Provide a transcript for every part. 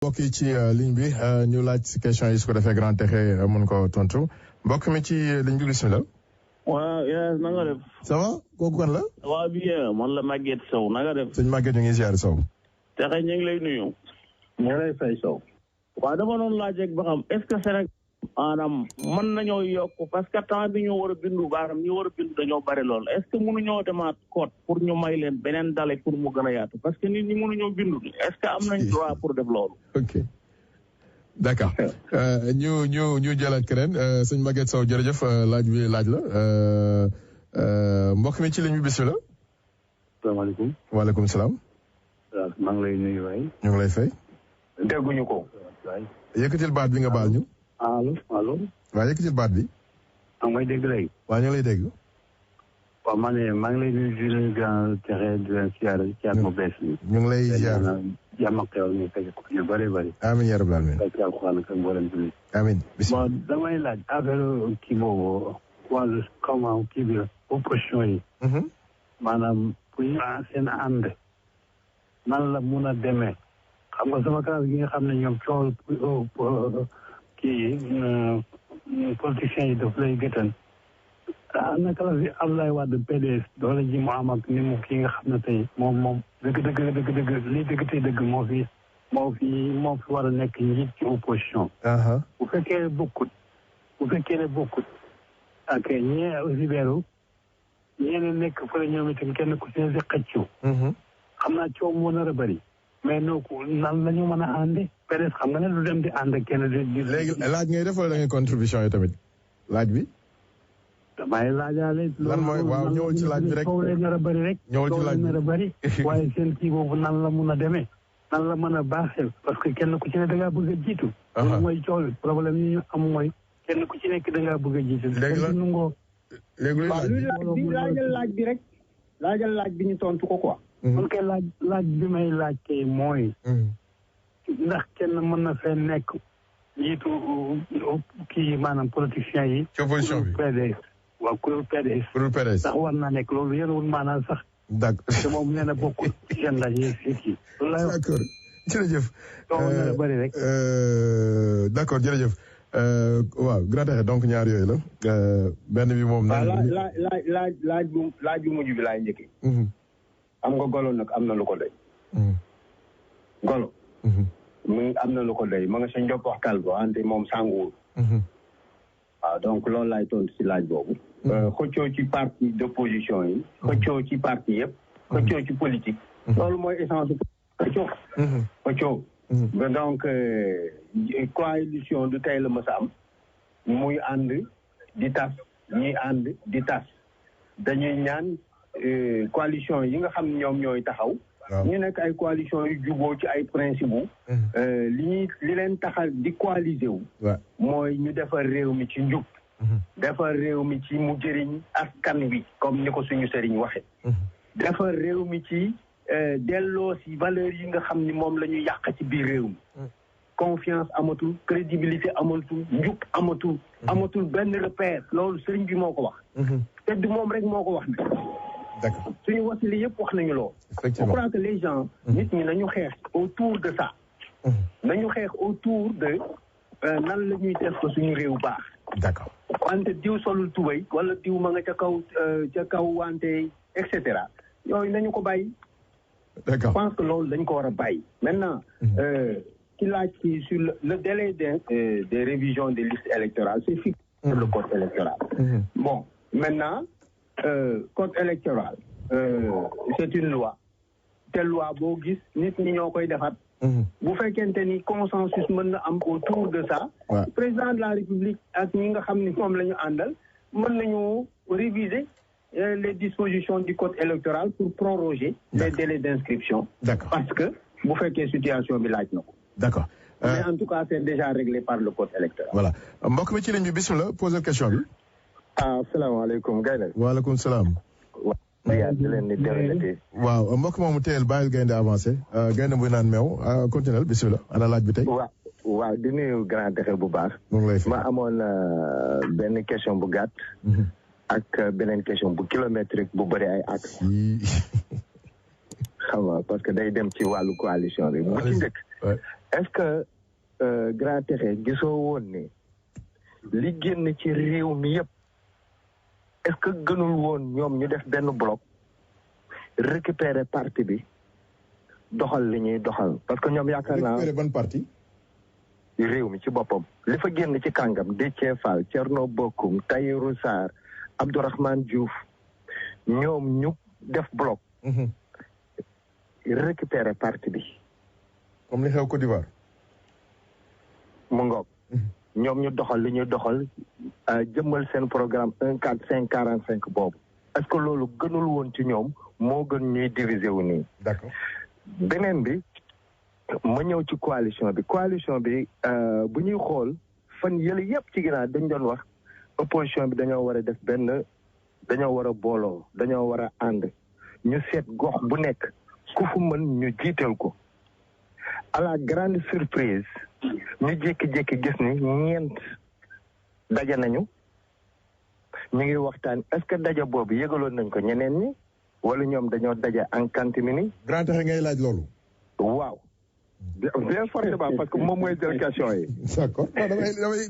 mbokk yi ci ligne bi ñu laaj si question yi su ko defee grand texe mun ko tontu mbokk mi ci ligne bi bisimilah. waaw yes na nga def. ça va kooku kan la. waaw bien man la Maguette Sow na nga def. sëñ Maguette ñu ngi ziar Sow. texe ñu ngi lay nuyu. ñu ngi lay fay Sow. waaw dama doon laaj rek ba xam est-ce que Sénégal maanaam mën nañoo yokk parce que temps bi ñu war a bindu maanaam ñu war a bindu dañoo bari lool est-ce que mënuñoo demaat code pour ñu may leen beneen dale pour mu gën a yaatu parce que nit ñi mënuñoo bindu est-ce que am nañ droit pour def loolu. ok d'accord ñu jëlaat keneen sëñ Maguette Sow jërëjëf laaj bi laaj la mbokk mi ci ligne bi bisimilah. salaamaaleykum. waaleykum salaam. waaw maa ngi lay nuyu waay. ñu ngi lay fay. dégguñu ko. yëkkatil baat bi nga baal ñu. allo. waaw yëkkatil baat bi. maa ngi may dégg léegi. waaw ñu ngi lay dégg. waaw maa ngi lay nuyu di leen grand texe di leen siyaare ci at mu bees mi. ñu ngi lay ziar. jàmm ak xewal ñu fekk ko yu bëri bëri. amiin yaa rabbal aalamiin. fekk alxuraan ak mboolem jullit. amiin bisimilah. bon damay laaj affaire kii boobu wàllu comment kii bi opposition yi. maanaam pour ñu seen ànd nan la mun a demee. xam nga sama classe gi nga xam ne ñoom coow kii politiciens yi daf lay gëtan na classe bi Abdoulaye Wade PDS doole ji mu am ak ni mu kii nga xam ne tey moom dëgg li dëgg tey dëgg moo fi war a nekk njiit ci opposition. bu fekkee ne bokkut ak ñee aussi beeru ñeneen nekk fële ñoom itam kenn ku si ne si xëccu xam naa coow moo nar a bëri mais noo ko nan la ñu mën a àndi peut-être xam nga ne du dem di ànd ak kenn di léegi laaj ngay def wala da ngay contribution yi tamit laaj bi. damay laajaale. lan mooy waaw ñëwal ci laaj bi rek coow leen nar a bëri rek. ñëwal ci laaj bi nar a bëri. waaye seen kii boobu nan la mun a demee. nan la mën a baaxee parce que kenn ku ci ne da ngaa bëgg a jiitu. loolu mooy coow bi problème yi ñu am mooy kenn ku ci nekk da ngaa bëgg a jiitu. léegi la léegi laaj bi rek. laajal laaj bi ñu tontu ko quoi. kon kay laaj bi may laaj kay mooy. ndax kenn mën na fee nekk jiitu kii maanaam politiciens yi. ci opposition bi PDS. waaw kuréel PDS. kuréel PDS. ndax war naa nekk loolu yéen wul maanaam sax. d'accord te moom nee na bokkul seen ndaje fii. d'accord jërëjëf. bëri rek. d'accord jërëjëf. waaw grand donc ñaar yooyu la benn bi moom. laaj bu mujj bi laay njëkkee. am nga golo nag am na lu ko doy. golo. mu am na lu ko doy ma nga sa njopp waxtal ba wante moom sanguwul. waaw donc loolu laay tontu si laaj boobu. xëccoo ci parti d'opposition yi. xëccoo ci parti yëpp. xëccoo ci politique. loolu mooy essence xëccoo. xëccoo. donc coalition du tey la mës a am muy ànd di tas ñuy ànd di tas dañuy ñaan coalition yi nga xam ne ñoom ñooy taxaw ñu nekk ay coalition yu juboo ci ay principe li leen taxal di coaliser wu mooy ñu defar réew mi ci njub defar réew mi ci mu jëriñ askan wi comme ni ko suñu sëriñ waxe defar réew mi ci delloo si valeurs yi nga xam ni moom la ñu yàq ci biir réew mi confiance amatul crédibilité amatul njub amatul benn repère loolu sëriñ bi moo ko wax te du moom rek moo ko wax nag d'accord suñu wasili yëpp wax nañu loolu je crois que les gens nit ñi nañu xeex autour de ça nañu xeex autour de nan la ñuy def ko suñu réew baax d'accord wante diw solul tubay wala diw ma nga ca kaw wante et cetera yooyu nañu ko bàyyi. D'accord. Je pense que loolu dañ ko war a bàyyi. Maintenant ki laaj ci sur le délai des révisions des listes électorales c'est fixé sur le code électoral. Bon maintenant code électoral c'est une loi te loi boo gis nit ñi ñoo koy defar. bu fekkente ni consensus mën na am autour de ça. président de la république ak ñi nga xam ni moom la ñu àndal mën nañu réviser les dispositions du code électoral pour proroger les délais d'inscription. D'accord. Parce que bu fekkee situation bi laaj na ko. D'accord. Mais en tout cas c'est déjà réglé par le code électoral. Voilà mbokk mi ci ligne bi bismillah poser question bi. asalaamaaleykum Gaynde. waaleykum salaam. waaw mbokk moomu teel bàyyil gaynde avancé gaynde buy naan meew continuel bismillah ana laaj bi tey. waaw di nuyu grand texe bu baax. mu ngi lay fi ma amoon benn question bu gàtt. ak beneen question bu kilométrique bu bëri ay ak. xam nga parce que day dem ci wàllu coalition bi. bu ci njëkk est-ce que Grand Texe gisoo woon ne li génn ci réew mi yëpp est-ce que gënul woon ñoom ñu def benn bloc récupérer parti bi doxal li ñuy doxal parce que ñoom yaakaar naa récupérer ban parti réew mi ci boppam li fa génn ci kàngam Déthié Fall Thierno Bocoum Tahirou Sarr Abdourahmane Diouf ñoom ñu def bloc récupérer parti bi comme li xew Côte d'Ivoire mu ngoog ñoom ñu doxal li ñuy doxal jëmmal seen programme 1-4-5-45 boobu est-ce que loolu gënul woon ci ñoom moo gën ñuy diviser wu nii. d'accord beneen bi ma ñëw ci coalition bi bu ñuy xool fan yële yëpp ci ginnaaw dañ doon wax opposition bi dañoo war a def dañoo war a booloo dañoo war a ànd ñu seet gox bu nekk ku fu mën ñu jiital ko à la grande surprise ñu jékki-jékki gis ni ñeent daje nañu ñu ngi waxtaan est-ce que daje boobu yëgaloon nañ ko ñeneen ñi wala ñoom dañoo daje en catimini. Grand Texe ngay laaj loolu. waaw. bien forcément parce que moom mooy jël question yi. d'accord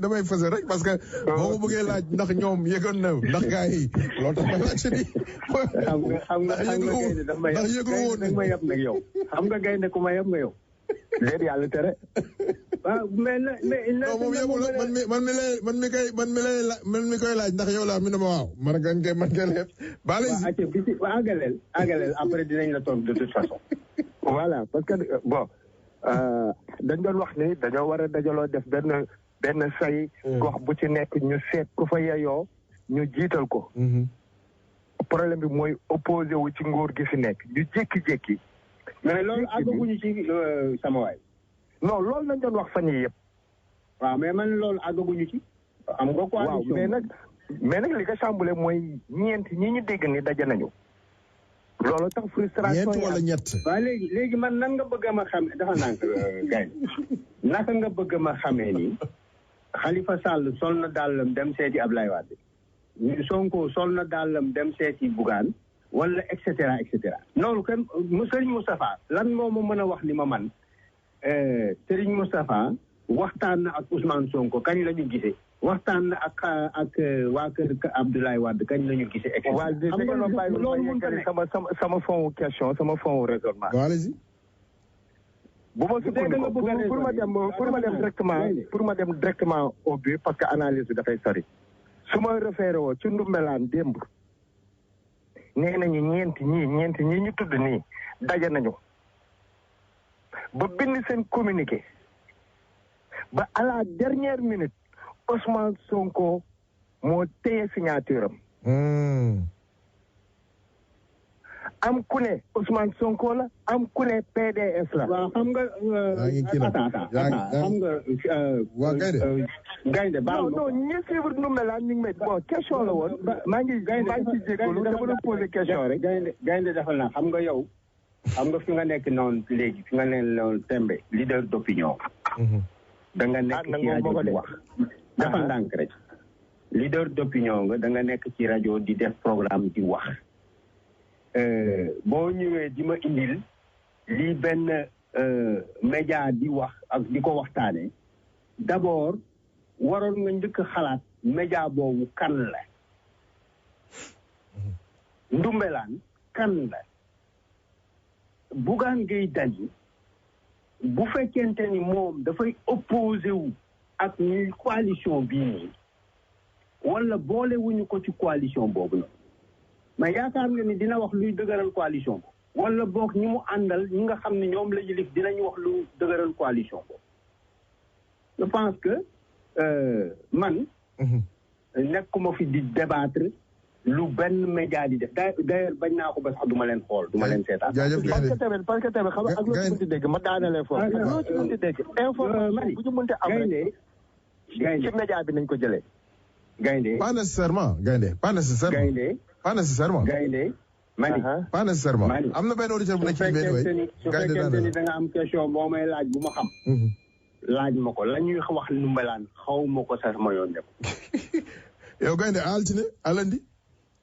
damay fësal rek parce que boo ko bëggee laaj ndax ñoom yëgoon na ndax gars yi loolu tax ma laaj si ni. xam nga gaynde daf may yab nag yow. xam nga gaynde ku ma yab nga yow. léegi yàlla tere. waaw mais moom yebul man mi koy laaj ndax yow laa mi ne ma waaw man kay lépp. baale si waaw àggaleel après dinañ la tontu de toute façon. voilà parce que bon. dañ doon wax ni dañoo war a dajaloo def benn say gox bu ci nekk ñu seet ku fa yeyoo ñu jiital ko problème bi mooy opposé wu ci nguur gi fi nekk ñu jékki-jékki mais loolu àggaguñu ci sama waay non loolu lañ doon wax fan yi yëpp waaw mais man loolu àggaguñu ci am nga coalition waaw mais nag li ko chamboulé mooy ñeent ñi ñu dégg ni daje nañu loolu tax frustration ñeent wala ñett. waaw léegi man nan nga bëgg ma xam dafa nànk gay naka nga bëgg ma xamee ni Khalifa Sall sol na dàllam dem seeti Ablaye Wade Sonko sol na dàllam dem seeti Bougane wala et cetera loolu kan Serigne Moustapha lan moo ma mën a wax ni ma man Serigne Moustapha waxtaan na ak Ousmane Sonko kañ la ñu gisee waxtaan na ak waa kër Abdoulaye Wade kañ la ñu gisee. waaw loolu mënut a nekk sama fond question sama fond raisonnement. allez-y. bu ma sukkandiku pour ma dem directement au but parce que analyse bi dafay sori. su ma référé woo ci Ndoumbelane démb nee nañu ñeenti ñii ñu tudd nii daje nañu ba bind seen communiqué ba à la dernière minute. Ousmane Sonko moo téye signature am. am ku ne Ousmane Sonko la am ku ne PDS la. waaw xam nga. xam nga. waa gaynde baal non ñi suivre Ndoumbelane ñu ngi may bon question la woon. maa ngi ci jégalu dama doon posé question rek. gaynde defal naa xam nga yow. xam nga fi nga nekk noonu léegi fi nga ne noonu tembe leader d'opinion. da nga nekk ci rajo di wax. dafa ndànk rek leader d'opinion nga da nga nekk ci rajo di def programme di wax boo ñëwee di ma indil lii benn média di wax ak di ko waxtaane d'abord waroon nga njëkk xalaat média boobu kan la Ndoumbelane kan la Bougane Gueye Dany bu fekkente ni moom dafay opposé wu ak ñuy coalition bii nii wala boole wuñu ko ci coalition boobu la mais yaakaar nga ni dina wax luy dëgëral coalition boobu wala boog ñi mu àndal ñi nga xam ne ñoom la yilif dinañu wax lu dëgëral coalition boobu je pense que man nekkuma fi di débattre lu benn média di def d'ailleurs bañ naa ko ba sax duma leen xool duma leen seetaan parce que tamit xam nga ak loo ci mënti dégg ma daanelee foofu ak loo ci mënti dégg information bu ñu mënti am rek ci média bi nañ ko jëlee gaynde pas nécessairement gaynde pas nécessairement gaynde mani pas nécessairement am na benn auditeur bu nekk ci benn way su fekkente ni da nga am question boo may laaj bu ma xam laaj ma ko la ñuy wax Ndoumbelane xaw ma ko sax ma yoon dem yow gaynde altine alandi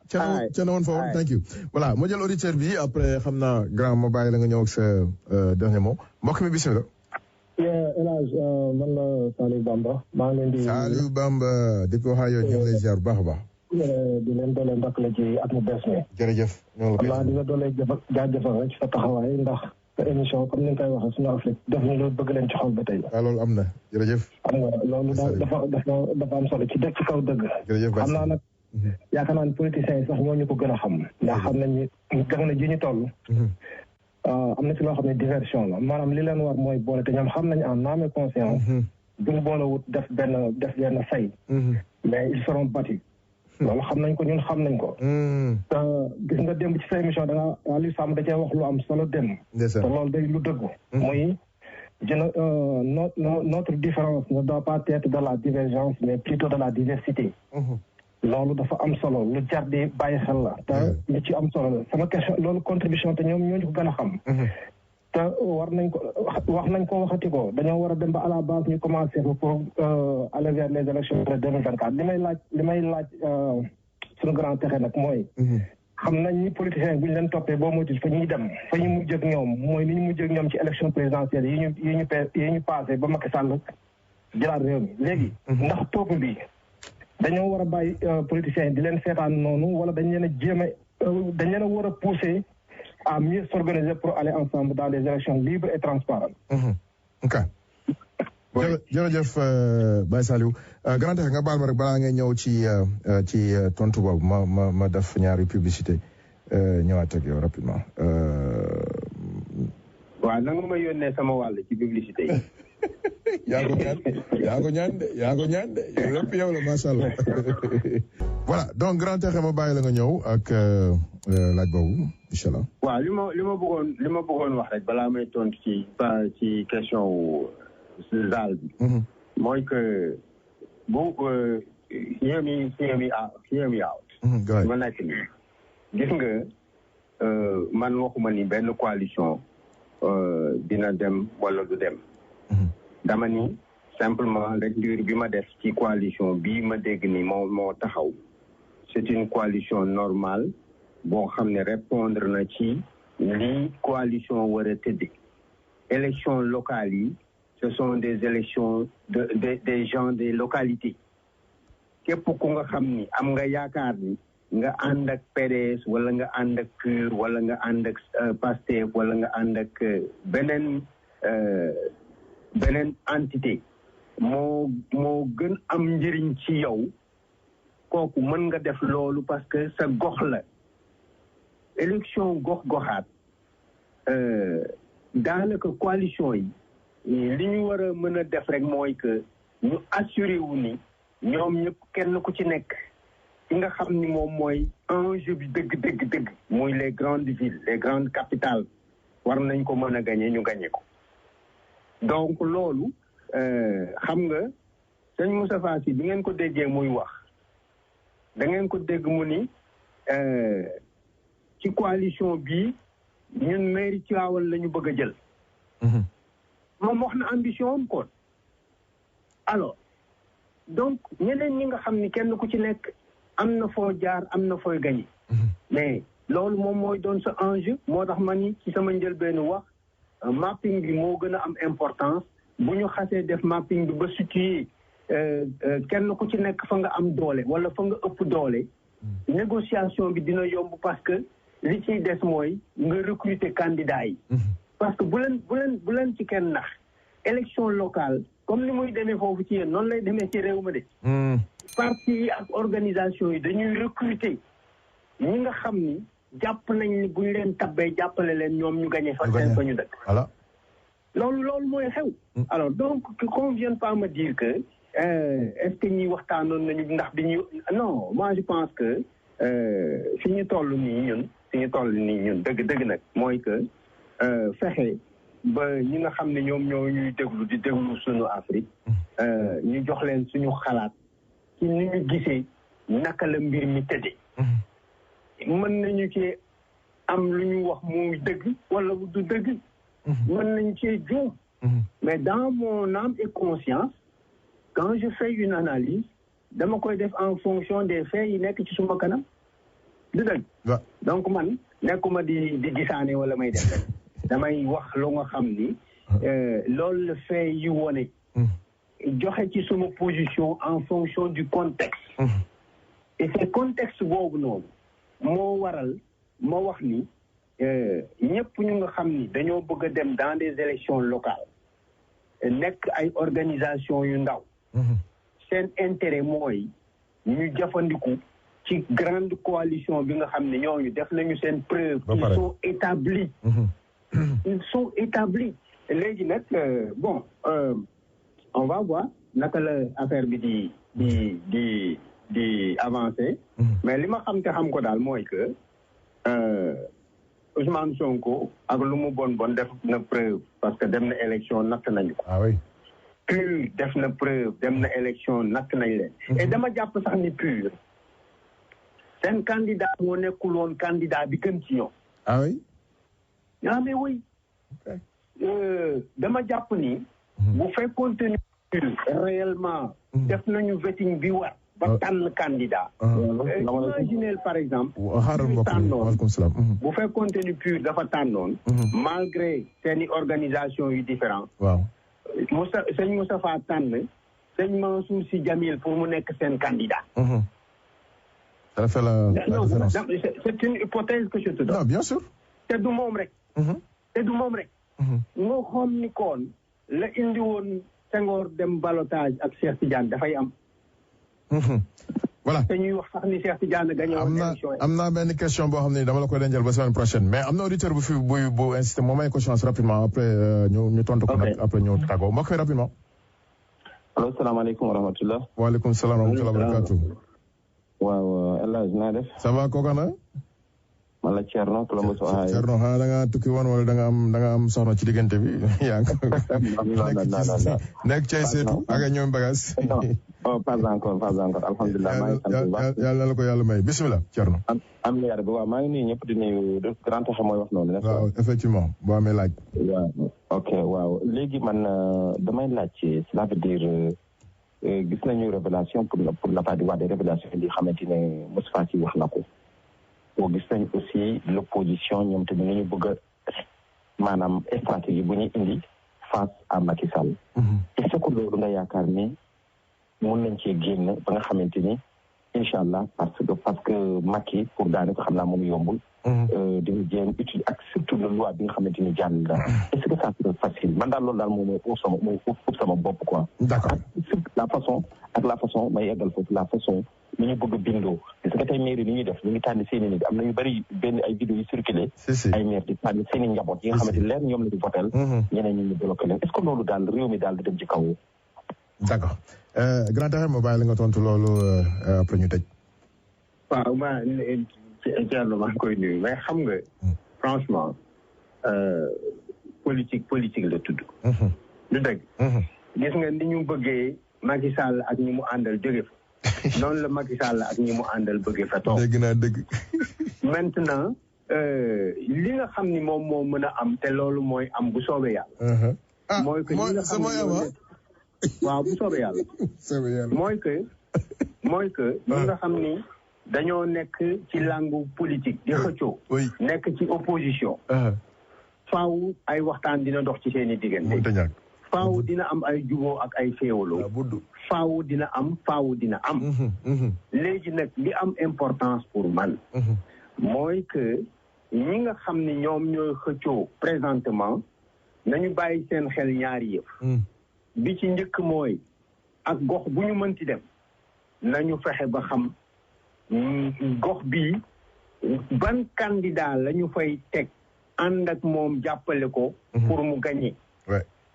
ca na woon fa woon thank you voilà moo jël auditeur bi après xam naa grand ma bàyyi la nga ñëw ak sa dernier mot mbokk mi bismillah El Hadj man la Saliou Bamba maa ngi leen di. Saliou Bamba depuis Ohio ñu ngi lay ziar bu baax a baax. di leen doole mbokk la ci at mu bees mi. jërëjëf. di nga doole jaajëfal rek ci sa taxawaay ndax sa émission comme ni nga koy waxee suñu Afrique def ñu loolu bëgg leen ci xol ba tey. waaw loolu am na jërëjëf. xam nga loolu dafa am solo ci dëkk ci kaw dëgg. jërëjëf xam naa nag yaakaar naa ne politiciens yi sax ñoo ñu ko gën a xam. ndax xam nañ ni jamono ji ñu toll. am na ci loo xam ne diversion la maanaam li leen war mooy boole te ñoom xam nañ en âme et conscience. duñ boole wut def benn say. mais ils seront battus. loolu xam nañ ko ñun xam nañ ko. gis nga démb ci sa émission da nga Aliou Samb da cee wax lu am solo démb. te loolu day lu dëggu. muy notre différence ne doit pas être de la divergence mais plutôt de la diversité. loolu dafa am solo lu jar di bàyyi xel la. te lu ci am solo la sama question loolu contribution te ñoom ñoo ñu ko gën a xam. te war nañ ko wax nañ ko waxati ko dañoo war a dem ba à la base ñu commencé ko pour aller vers les élections de 2024 li may laaj suñu grand texe nag mooy. xam nañ ni politiciens bu ñu leen toppee boo moytuwul fa ñuy dem fa ñu mujj ak ñoom mooy ni ñu mujj ak ñoom ci élection présidentielle yi ñu passé ba Macky Sall jëlaat réew mi léegi. ndax peuple bi dañoo war a bàyyi politiciens yi di leen seetaan noonu wala dañ leen a jéem a dañ leen a war a pousser à mieux s'organiser pour aller ensemble dans des élections libres et transparentes. ok jërëjëf Baye Saliou grand texe nga baal ma rek balaa ngay ñëw ci tontu boobu ma def ñaari publicité ñëwaat ak yow rapidement. waaw na nga ma yónnee sama wàll ci publicité yi. yaa ko ñaan de yow lépp yow la macha allah. voilà donc grand texe ma bàyyi la nga ñëw ak laaj boobu incha allah. waaw li ma bëggoon wax rek balaa may tontu ci question wu zaal bi. mooy que bu hear me out. ma nekk nii gis nga man waxuma ni benn coalition dina dem wala du dem. dama ni simplement lecture bi ma def ci coalition bi ma dégg ni moo taxaw c'est une coalition normale boo xam ne répondre na ci li coalition war a tëdde élections locales yi ce sont des élections des gens des localités képp ku nga xam ni am nga yaakaar ni nga ànd ak PDS wala nga ànd ak PUR wala nga ànd ak PASTEF wala nga ànd ak beneen entité moo gën am njëriñ ci yow kooku mën nga def loolu parce que sa gox la élection gox-goxaat daanaka coalition yi li ñu war a mën a def rek mooy que ñu assuré wu ni ñoom ñëpp kenn ku ci nekk ci nga xam ni moom mooy enjeu bi dëgg muy les grandes villes les grandes capitales war nañ ko mën a gagné ñu gagné ko donc loolu xam nga sëñ Moustapha Sy bi ngeen ko déggee muy wax da ngeen ko dégg mu ni ci coalition bii ñun mairie Tivaouane la ñu bëgg a jël. moom wax na ambition am kon. alors donc ñeneen ñi nga xam ni kenn ku ci nekk am na foo jaar am na fooy gagné. mais loolu moom mooy doon sa enjeu moo tax ma ni ci sama njëlbeenu wax mapping bi moo gën a am importance bu ñu xasee def mapping bi ba situé kenn ku ci nekk fa nga am doole wala fa nga ëpp doole. négociation bi dina yomb parce que li ciy des mooy nga recruter candidats yi. parce que bu leen ci kenn nax élection locale comme ni muy demee foofu ci yéen noonu lay demee ci réew ma de. parti yi ak organisation yi dañuy recruter ñi nga xam ni jàpp nañ ni bu ñu leen tabbee jàppale leen ñoom ñu gagné fa seen fa ñu dëkk. voilà loolu mooy xew. alors donc qu'on vienne pas me dire que est-ce que ñi waxtaanoon nañu ndax dañuy non moi je pense que fi ñu toll nii ñun dëgg nag mooy que fexe ba ñi nga xam ne ñoom ñoo ñuy déglu suñu Afrique ñu jox leen suñu xalaat ci ni ñu gisee naka la mbir mi tëddee. mën nañu ci am lu ñu wax muy dëgg wala du dëgg. mën nañu cee juum. mais dans mon âme et conscience quand je fais une analyse dama koy def en fonction des faits yi nekk ci suma kanam du dëgg. donc man nekkuma di gisaane wala may def damay wax lu nga xam ni loolu la fait yi wone joxe ci suma position en fonction du contexte et ce contexte boobu noonu moo waral ma wax ni ñëpp ñu nga xam ni dañoo bëgg a dem dans des élections locales nekk ay organisation yu ndaw seen intérêt mooy ñu jëfandiku ci grande coalition bi nga xam ne ñooñu def nañu seen preuve ils sont établis léegi nag bon on va voir naka la affaire bi di avancer mais li ma xam te xam ko daal mooy que Ousmane Sonko ak lu mu bon def na preuve parce que dem na élection natt nañu ko. Ah oui. PUR def na preuve dem na élection natt nañ leen. et dama jàpp sax ni PUR seen candidat moo nekkul woon candidat bi gën ci ñoom. Ah oui. ah mais oui. dama jàpp ni. bu fekkoon te ni PUR réellement. def nañu vetting bi war. ba tànn candidat. Imaginez par exemple. waaleykum salaam. bu fekkoon te ni PUR dafa tànnoon. malgré seeni organisation yu différent. waaw. sëñ Moustapha tànn sëñ Mansour Sy Djamil pour mu nekk seen candidat. ça fait la différence. C'est une hypothèse que je te donne. non bien sûr. te du moom rek. te du moom rek. nga xam ni koon la indi woon Senghor dem ballottage ak Cheikh Tidiane dafay am. voilà te ñuy wax sax ni Cheikh Tidiane gagné woon élection yi. am naa benn question boo xam ne dama la koy dencal ba semaine prochaine mais am na auditeur bu fi bu insisté moo may ko chance rapidement après ñu tontu ko nag après ñu tàggoo mbokk yi rapidement. allo salaamaaleykum wa rahmatulah. waaleykum salaam wa rahmatulah barakatu. waaw El Hadj naa def. ça va kooka na. man la Thierno Columbus Ohio. Thierno xanaa da ngaa tukki woon wala da nga am soxna ci diggante bi yaa ngi nekk cay seetu ak ñoom bagage. oh pas encore alhamdulilah. maa ngi sant bu baax yàlla na ko yàlla may bisimilah Thierno. am na yàlla bi waaw maa ngi nuyu ñëpp di nuyu grand xam mooy wax noonu. waaw effectivement boo amee laaj. waaw ok waaw léegi man damay laaj cela veut dire gis nañu révélation pour la part di wax des révélations yi xamante ne Moustapha Sy wax na ko. boo gis nañ aussi l'opposition ñoom tamit ni ñu bëgg a maanaam stratégie bu ñuy indi face à Macky Sall. est-ce que loolu nga yaakaar ni mun nañ cee génn ba nga xamante ni incha allah parce que Macky pour daane ko xam naa moom yombul. dina jéem utile ak surtout le loi bi nga xamante ni jàll la. est-ce que ça serait facile man daal loolu daal moom mooy sama bopp quoi. d'accord ak la façon may eggal foofu la façon. ni ñu bëgg a bindoo parce que tey mairie li ñuy def ñu ngi tànn seen i nit am na ñu bëri benn ay vidéo yu circulé ay maire di tànn seen i njaboot yi nga xamante leer ñoom la ñu votel ñeneen ñu bloqué leen est-ce que loolu daal réew mi daal di dem ci kaw. d'accord grand taxe ma bàyyi la nga tontu loolu après ñu tëj. waaw ma Thierno maa ngi koy nuyu mais xam nga franchement politique la tudd. du dëgg. gis nga ni ñu bëggee Macky Sall ak ñi mu àndal jóge fa. noonu la Macky Sall ak ñi mu àndal bëggee fa toog. dégg naa dëgg. maintenant li nga xam ni moom moo mën a am te loolu mooy am bu soobee yàlla. mooy que ñi nga xam ne waaw bu soobee yàlla. mooy que ñi nga xam ni dañoo nekk ci langue politique di xëccoo. nekk ci opposition. faaw ay waxtaan dina dox ci seen i diggante. faaw dina am ay juboo ak ay féewaloo. faaw dina am. léegi nag li am importance pour man. mooy que ñi nga xam ne ñoom ñooy xëccoo présentement nañu bàyyi seen xel ñaari yëf. bi ci njëkk mooy ak gox bu ñu mënti dem nañu fexe ba xam gox bi ban candidat la ñu fay teg ànd ak moom jàppale ko. pour mu gagner.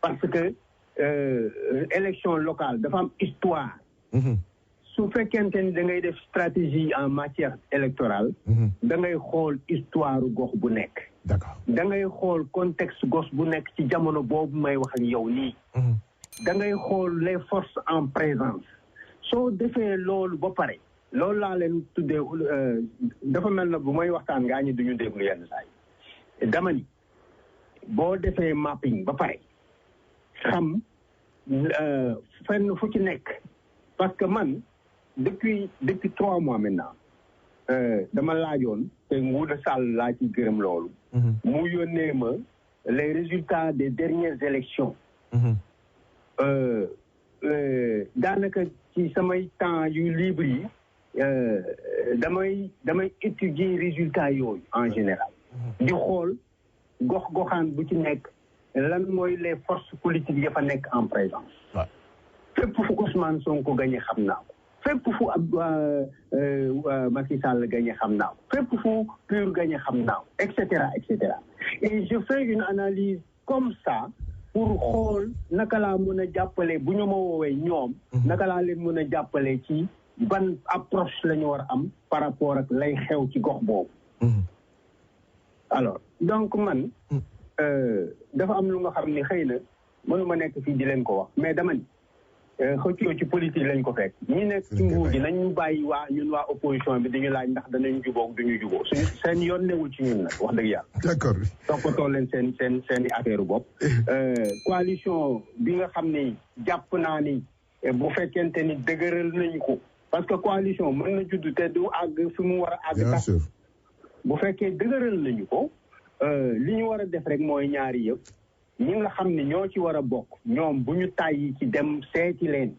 parce que élection locale dafa am histoire. su fekkente ni da ngay def stratégie en matière électorale. da ngay xool histoire gox bu nekk. d'accord da ngay xool contexte gox bu nekk ci jamono boobu may wax ak yow nii. da ngay xool les forces en présence. soo defee loolu ba pare. loolu laa leen tuddee dafa mel na bu may waxtaan ngaa ñi duñu déglu yenn saa yi dama ni boo defee mapping ba pare. xam fenn fu ci nekk parce que man depuis 3 mois maintenant dama laajoon te Ngouda Sall laa ci gërëm loolu mu yónnee ma les résultats des dernières élections daanaka ci samay temps yu libre yi damay étudier résultats yooyu en général di xool gox-goxaan bu ci nekk lan mooy les forces politiques ya fa nekk en présence fépp fu Ousmane Sonko gagné xam naa ko fépp fu Macky Sall gagné xam naa ko fépp fu PUR gagné xam naa ko et cetera et je fais une analyse comme ça pour xool naka laa mën a jàppale bu ñu ma woowee ñoom naka laa leen mën a jàppale ci ban approche la ñu war a am par rapport ak lay xew ci gox boobu alors donc man dafa am lu nga xam ni xëy na mënuma nekk fii di leen ko wax mais dama ni xëccoo ci politique lañ ko fekk ñi nekk ci nguur gi nañ ñu bàyyi ñun waa opposition bi dañu laaj ndax danañ jubóog duñu jubóo suñu seen yoon newul ci ñun nag wax dëgg yàlla d'accord toppatoo leen seen i affaire bopp coalition bi nga xam ni jàpp naa ni bu fekkente ni dëgëral nañu ko parce que coalition mën na judd te du àgg fi mu war a àgg tax bu fekkee dëgëral nañu ko li ñu war a def rek mooy ñaari yëpp ñi nga xam ne ñoo ci war a bokk ñoom bu ñu tàyyi ci dem seeti leen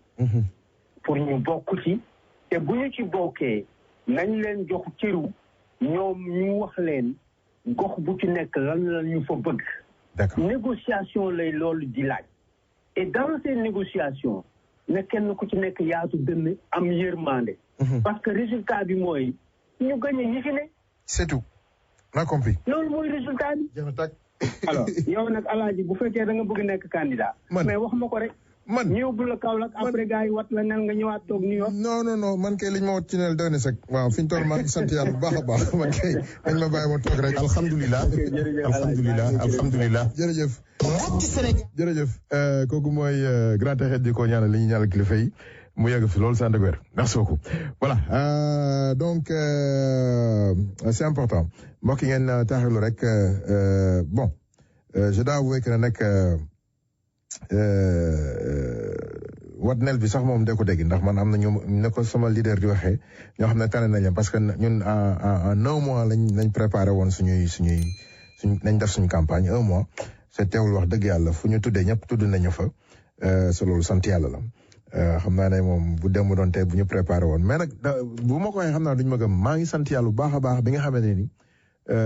pour ñu bokk ci te bu ñu ci bokkee nañ leen jox cëru ñoom ñu wax leen gox bu ci nekk lan la ñu fa bëgg négociation lay loolu di laaj et dans ces négociations ne kenn ku ci nekk yaatu dënn am yërmande parce que résultat bi mooy ñu gagné ñi fi ne c'est tout on a compris loolu mooy résultat bi alors yow nag Alaaji bu fekkee da nga bëgg nekk candidat mais wax ma ko rek man ñëw bu la Kaolack après gars yi wat la nel nga ñëwaat toog New York non man kay liñ ma wat ci nel doy na sax waaw fi ñu toll maa ngi sant yàlla bu baax a baax man kay dañ ma bàyyi ma toog rek alhamdulilah jërëjëf kooku mooy grand texet di ko ñaanal li ñu ñaanal kilifa yi mu yegg fi loolu sant ak wér merci beaucoup voilà donc c'est important mbokk yi ngeen taxalu rek bon je dois avouer que nag watnel bi sax moom de ko dégg ndax man am na ñu ne ko sama leader di waxee ñoo xam ne tane nañ leen parce que ñun en 1 mois lañ préparé woon suñu nañ def suñu campagne 1 mois c'est teewul wax dëgg yàlla fu ñu tuddee ñëpp tudd nañu fa c'est loolu sant yàlla la xam naa ne moom bu dem doon tey bu ñu préparé woon mais nag bu ma ko waxee xam naa duñu ma gëm maa ngi sant yàlla bu baax a baax bi nga xamante ne ni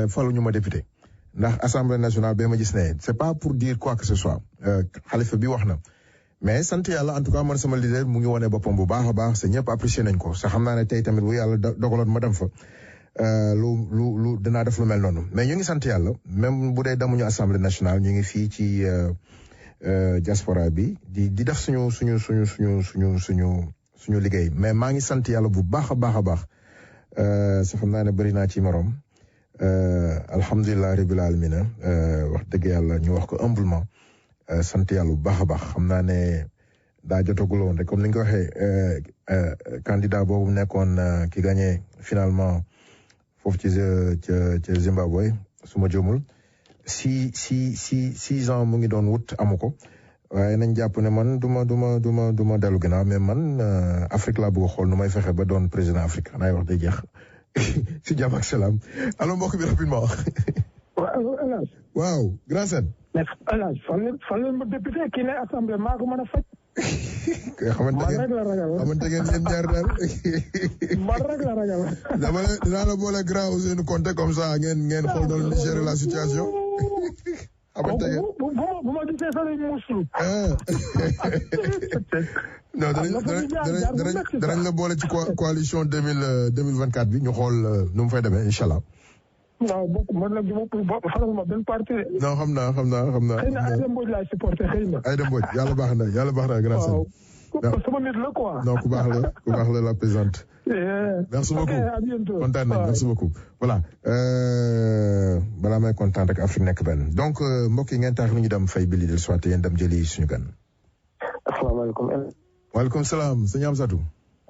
falu ñu ma député ndax assemblée nationale ba ma gis ne c'est pas pour dire quoi que ce soit xalifa bi wax na mais sant yàlla en tout cas man sama leader mu ngi wone boppam bu baax a baax c'est ñëpp apprécié nañ ko sax xam naa ne tey tamit bu yàlla dogaloon ma dem fa lu dinaa def lu mel noonu mais ñu ngi sant yàlla même bu dee demuñu assemblée nationale ñu ngi fii ci diaspora bi di def suñu liggéey mais maa ngi sant yàlla bu baax a baax sax xam naa ne bëri naa ci morom alhamdulilah rabbil alamina wax dëgg yàlla ñu wax ko humblement sant yàlla bu baax a baax xam naa ne daa jotagul woon rek comme ni nga ko waxee candidat boobu nekkoon ki gagné finalement foofu ci Zimbabwe su ma jëmul 6 ans mu ngi doon wut amu ko waaye nañ jàpp ne man du ma dellu ginnaaw mais man Afrique laa bëgg a xool nu may fexe ba doon président Afrique xanaa wax day jeex si jàmm ak salaam alors mbokk bi rapidement. waaw grand sène. mais El Hadj fan la ma député kii ne assemblée maa ko mën a faj. xamante ngeen yéen ñaar daal. man rek la ragal. dinaa la boole grand Ousseynou Konté comme ça ngeen xool doon di gérer la situation. xamante ngeen bu ma gisee sax dañuy muuslu. non danañ la boole ci coalition 2024 bi ñu xool nu mu fay demee incha allah. non man nag xamaluma benn parti. non xam naa. xëy na Aïda Mbodj laay supporté xëy na. Aïda Mbodj yàlla baax na grand sëñ. waaw sama nit la quoi. non ku baax la présente. merci beaucoup à bientôt. kontaan nañ merci beaucoup. voilà balaa may kontaan rek Afrique nekk benn donc mbokk yi ngeen tax lu ñu dem fay bi li del soit yéen dem jëli suñu gan. asalaamaaleykum. waaleykum salaam sëñ Amsatou.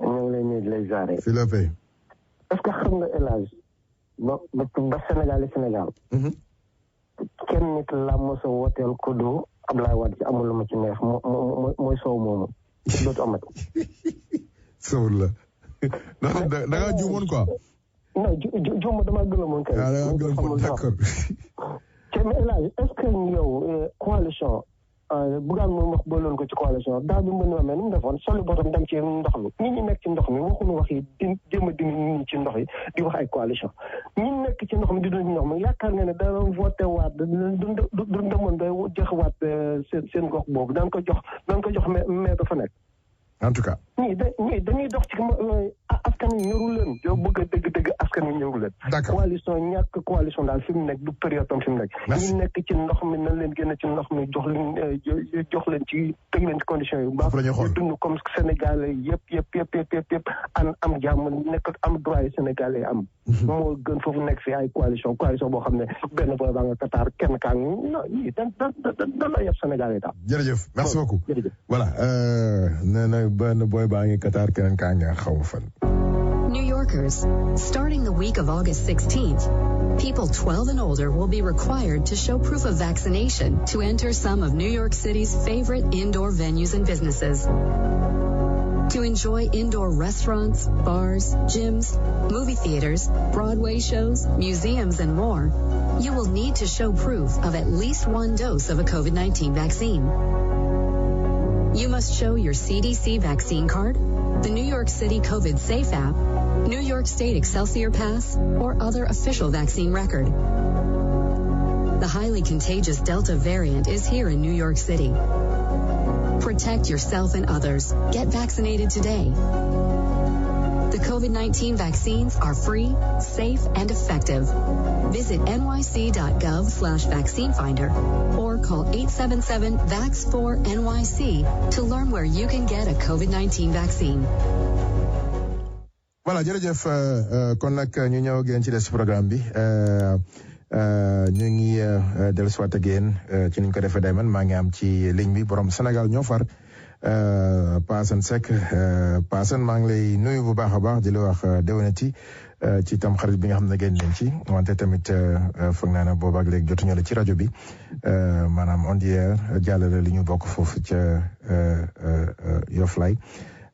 ñoo ngi lay nuyu di lay ziare. fii la fay. est-ce que xam nga El Hadj ba Sénégal kenn nit la mos a wooteel Kodo Ablaye Wade ci amul lu ma ci neex mooy soow moomu dootu amati. sowul la da ngaa juumoon quoi. non juuma damaa gëlamoon kay. da ngaa gëlamoon d'accord. kenn mais El Hadj est-ce que yow coalition Bougane moom wax booloon ko ci coalition daal bi mën na mel ni mu defoon soli bootam dem ci ndox mi ñi nekk ci ndox mi waxuñu wax yi jéem a dindi nit ñi ci ndox yi di wax ay coalition ñi nekk ci ndox mi di dund ci ndox mi yaakaar nga ne dana voté waat du demoon day jox waat seen gox boobu daan ko jox mais dafa nekk en tout cas ñii dañuy dox ci askan wi ñëru leen yow bëgg a dëgg askan wi ñëru leen coalition ñàkk coalition daal fi mu nekk du période tam fi mu nekk ñi nekk ci ndox mi nañ leen génn ci ndox mi jox leen ci teg leen ci conditions yu baax ñu dund comme Sénégalais yëpp am jàmm nekk am droit yi Sénégalais am moo gën foofu nekk fi ay coalition boo xam ne benn booy baa nga Qatar kenn kaa ngi da la yëpp Sénégalais daal jërëjëf merci beaucoup voilà nee na benn booy baa ngi Qatar keneen kaa ngi xaw fan. New Yorkers, starting the week of August 16th, people 12 and older will be required to show proof of vaccination to enter some of New York City's favorite indoor venues and businesses. To enjoy indoor restaurants, bars, gyms, movie theaters, Broadway shows, museums, and more, you will need to show proof of at least one dose of a COVID-19 vaccine. You must show your CDC vaccine card, the New York City COVID Safe app, New York State Excelsior Pass, or other official vaccine record. The highly contagious Delta variant is here in New York City. Protect yourself and others. Get vaccinated today. The COVID-19 vaccines are free, safe, and effective. Visit nyc.gov/vaccinefinder or call 877-VAX4-NYC to learn where you can get a COVID-19 vaccine. Voilà, jërëjëf kon nag ñu ñëw génn ci des programme bi ñu ngi dellusiwaat ak yéen ci niñ ko defee day man maa ngi am ci ligne bi borom Sénégal ñoo far Pa Assane Seck Pa Assane maa ngi lay nuyu bu baax a baax di la wax déwénati ci tam xarit bi nga xam ne génn nañ ci wante tamit foog naa ne boobu ak léegi jotuñu la ci rajo bi maanaam on the air jàllale li ñu bokk foofu ca Yoff Lay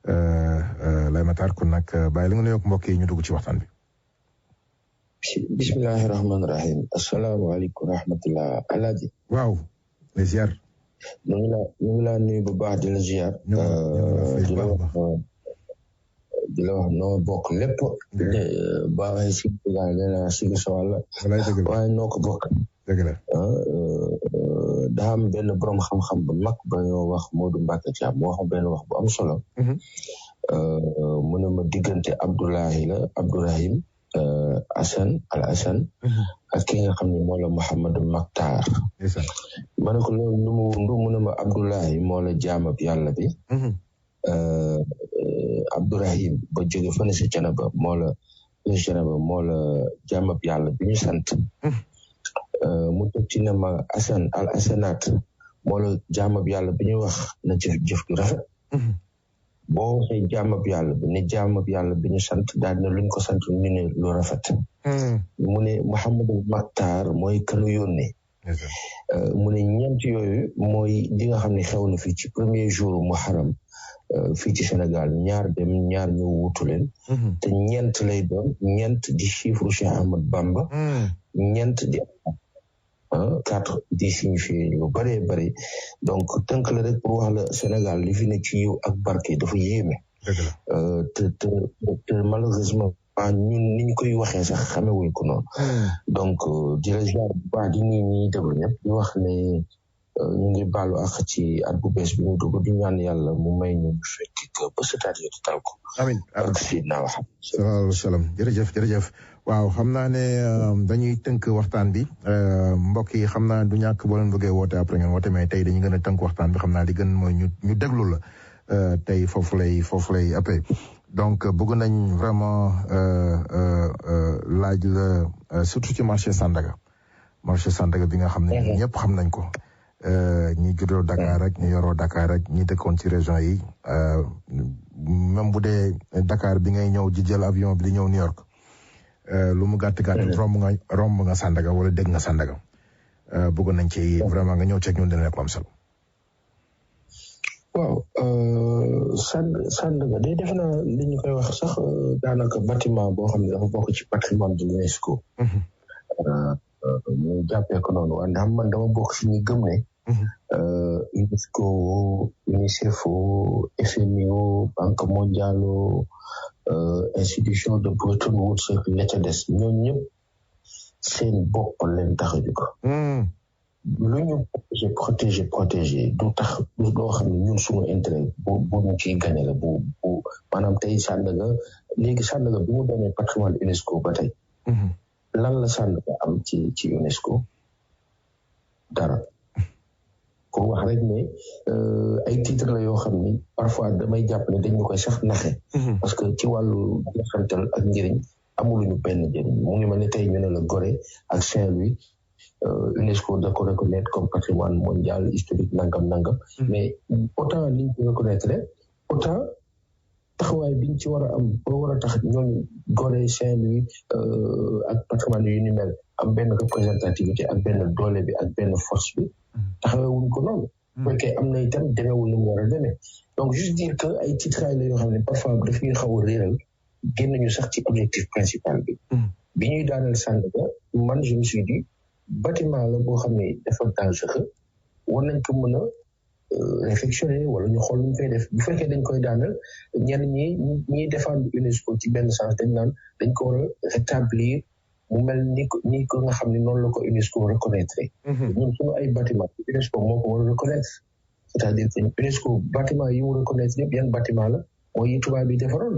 Lay Matar kon nag bàyyi la nga nuyoog mbokk yi ñu dugg ci waxtaan bi. bismillahi rahmaani rahim asalaamaaleykum rahmatullah alaaji. waaw les ziar. ñu ngi laa nuyu bu baax di la ziar. di la wax noo bokk lépp. ba waxee si Sénégal nee naa si sa wàll. waaye noo ko bokk. dëgg la. daa am benn borom xam-xam bu mag ba ñoo wax Modou Mbacké Thiam moo wax benn wax bu am solo. mu ne ma diggante Abdoulahi la Abdourahim Assane Al Assane ak ki nga xam ne moo la Mouhamadou Makhtar. ma ne ko loolu lu mu wundu mu ne ma Abdoulahi moo la jaamab yàlla bi. Abdourahim ba jóge fële si Canaba moo la jaamab yàlla bi ñu sant. mu teg ci ne ma Assane Al Assanat moo la jaamab yàlla bi ñu wax na jëf ju rafet. boo waxee jaamab yàlla bi ne jaamab yàlla bi ñu sant daal na luñ ko sant ñu ne lu rafet. mu ne Mouhamadou Makhtar mooy kanu yónnee. mu ne ñeent yooyu mooy li nga xam ne xew na fii ci premier jour Muharram fii ci Sénégal ñaar dem ñaar ñëw wutu leen. te ñeent lay doon ñeent di chiffre Cheikh Ahmad Bamba. ñeent di 4 di signifié yu bëree bëri donc tënk la rek pour wax la Sénégal li fi ne ci yiw ak barke dafa yéeme. te malheureusement ñun ni ñu koy waxee sax xamewuñ ko noonu. donc di la ziar bu baax di nuyu ñi déglu ñëpp di wax ne ñu ngi baalu ak ci at bu bees bi ñu dugg di ñaan yàlla mu may ñu fekk ko ba setaat yi tal ko. amiin ak Seydina wax. sallallahu alayhi wa sallam jërëjëf. waaw xam naa ne dañuy tënk waxtaan bi mbokk yi xam naa du ñàkk boo leen bëggee woote après ngeen woote mais tey dañuy gën a tënk waxtaan bi xam naa li gën mooy ñu déglu la tey foofu lay appee donc bëgg nañ vraiment laaj la surtout ci marché Sandaga bi nga xam ne ñëpp xam nañ ko ñi juddoo Dakar rek ñu yoroo Dakar rek ñi dëkkoon ci région yi même bu dee Dakar bi ngay ñëw ji jël avion bi di ñëw New York lu mu gàtt romb nga Sandaga wala dégg nga Sandaga bëgg nañ ci vraiment nga ñëw ceeg ñun dina nekk am solo. waaw Sandaga day def na li ñu koy wax sax daanaka bâtiment boo xam ne dafa bokk ci patrimoine de l'UNESCO. mu ñu jàppee ko noonu waaye ndax man dama bokk si ñi gëm ne UNESCO UNICEF FMI Banque mondiale institution de Bretton Woods la ca des ñooñu ñëpp seen bopp leen tax a jóg lu ñu protéger du tax loo xam ne ñun suñu intérêt bu ñu ciy gagné la bu maanaam tey Sandaga léegi Sandaga bi mu doonee patrimoine UNESCO ba tey lan la Sandaga am ci UNESCO dara pour wax rek ne ay titre la yoo xam ni parfois damay jàpp ne dañu koy sax naxe parce que ci wàllu xantal ak njëriñ amuluñu benn njëriñ mu ngi mel ne tey ñu ne la Gorée ak Saint-Louis UNESCO da ko reconnaître comme patrimoine mondial historique nangam mais autant liñ ko reconnaître autant taxawaay biñ ci war a am ba war a tax ñooñu Gorée Saint-Louis ak patrimoine yu ni mel am benn représentativité ak benn doole bi ak benn force bi taxawewuñ ko noonu fekkee am na itam demeewul ni mu war a demee donc juste dire que ay titraay la yoo xam ne parfois daf ñuy xaw a réeral génn ñu sax ci objectif principal bi ñuy daaneel Sandaga man je me suis dit bâtiment la boo xam ne dafa dangereux war nañ ko mën a réflexionner wala ñu xool ñu koy def bu fekkee dañ koy daaneel ñenn ñi défendre UNESCO ci benn sens dañ naan dañ ko war a rétablir mu mel ni ko nga xam ne noonu la ko UNESCO reconnaître ñun suñu ay bâtiment UNESCO moo ko war a reconnaître c'est-à-dire que UNESCO bâtiment yi mu reconnaître yëpp yan bâtiment la mooy yi tubaab bi defaroon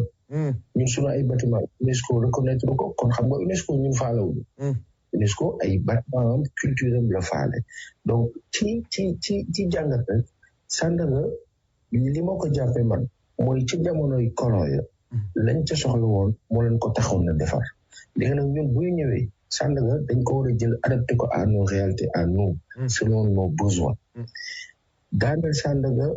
ñun suñu ay bâtiment UNESCO reconnaître ko kon xam nga UNESCO ñun faalawuñu UNESCO ay bâtiment culturel la faale donc ci jàngat rek Sandaga li ma ko jàppee man mooy ci jamonoy colon ya lañ ca soxla woon moo leen ko taxoon na defar léegi nag ñun buy ñëwee Sandaga dañ ko war a jël adapté ko à nos réalités à nous selon nos besoins daaneel Sandaga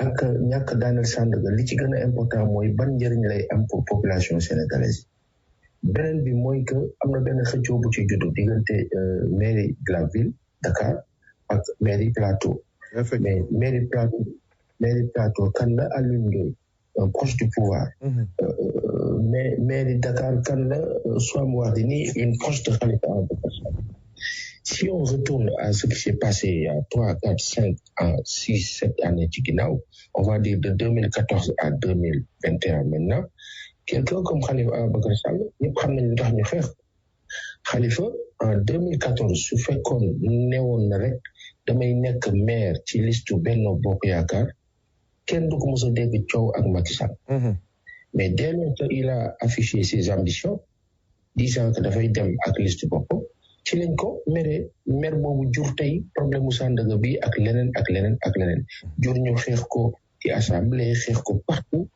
ak ñàkk daaneel Sandaga li ci gën a important mooy ban njëriñ lay am pour population sénégalaise beneen bi mooy que am na benn xëccoo bu ci juddu diggante mairie de la ville Dakar ak mairie Plateau mais mairie Plateau kan la Alioune Ndoye proche du pouvoir mais mairie Dakar kan la Soham Wardini une proche de Khalifa Ababacar Sall. Si on retourne à ce qui s'est passé il y a 3, 4, 5, 6, 7 années ci ginnaaw on va dire de 2014 à 2021 maintenant quelqu'un comme Khalifa Ababacar Sall ñëpp xam nañ lu tax ñu xeex Khalifa en 2014 su fekkoon newoon na rek damay nekk maire ci liste Benno Bokk Yaakaar kenn du ko mos a dégg coow ak Macky Sall mais dès lors qu'il a affiché ses ambitions disant que dafay dem ak liste bopp ci lañ ko maire boobu jur tey problème mu Sandaga bi ak leneen jur ñu xeex ko ci assemblée xeex ko partout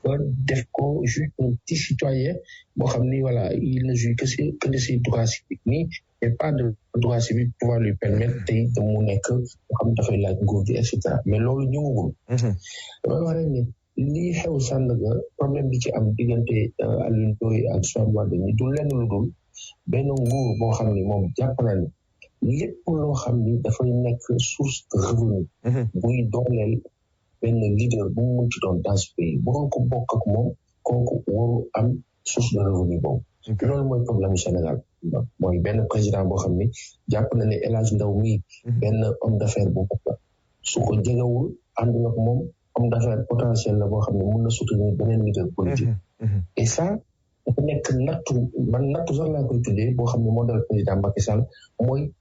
ba def ko juste un petit citoyen boo xam ni voilà il ne jouit que de ses droits civiques nii mais pas de droits civiques pouvoir lui permettre tey de mu nekk boo xam dafay laaj nguur gi et cetera mais loolu ñëwagul damay wax rek ni lii xew Sandaga problème bi ci am diggante Alioune Ndoye ak Soham Wardini du lenn lu dul benn nguur boo xam ni moom jàpp na ni lépp loo xam ni dafay nekk source de revenu buy dooleel benn leader bu mu munti doon dans ce pays bu doon ko bokk ak moom kooku waru am source de revenu boobu loolu mooy problème Sénégal mooy benn président boo xam ni jàpp na ne El Hadj Ndaw mii benn homme d'affaires bu bokk su ko jegewul àndul ak moom homme d'affaires potentiel la boo xam ne mun na soutenir beneen leader politique et ça dafa nekk nattu sax laa koy tuddee boo xam ne moo dal président Macky Sall mooy